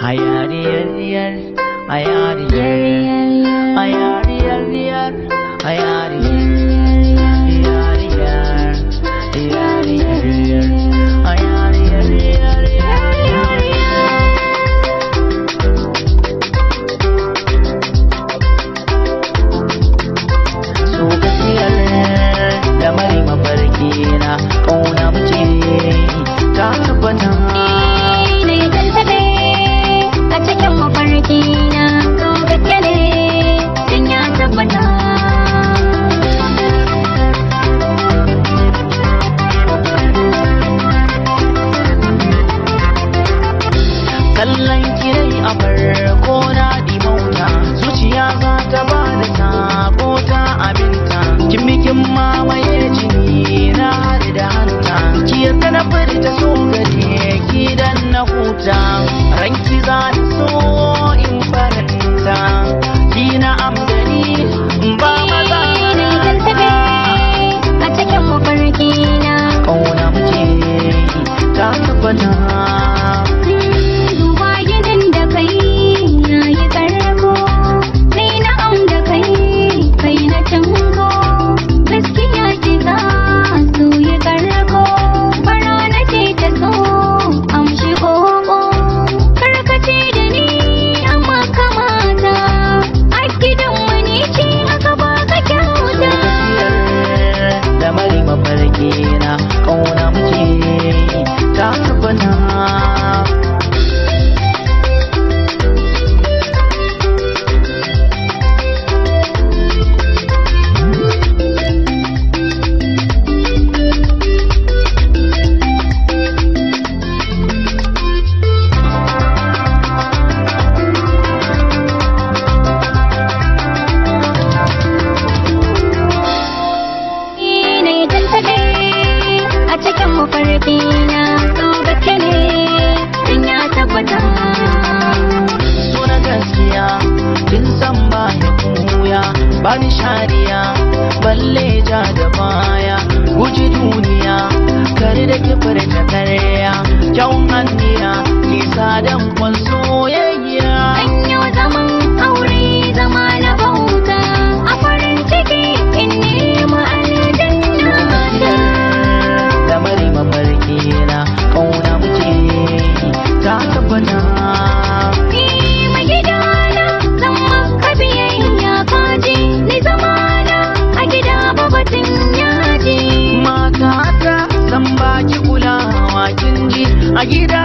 Ayariyar, ayariyar, ayariyar, ayariyar, kallon kirai a farko na dimauta zuciya za ta ba da sako ta aminta kin bikin mamaye jini na hari da hanta ki yarda na furta so gare ki dan na huta ranki za ta so in faranta ki na amdani ba maza ne tattabe a cikin mafarki na kauna muke ta tabbata kauna muke ta tabbata mafarkina so gaske ne in ya tabbata so na gaskiya kin san ba ya kuya ba ni shariya balle ja da baya guji duniya kare da kifar ta karya kyawun hanniya nisa dan kwan soyayya an yi zaman aure zama na bauta a farin ciki in nema aljanna lamari mafarki na kauna muke ta tabbata mai gidana zan maka biyayya kaji ni zamana a gida babatin yaji matata zan baki kulawa kin ji a gida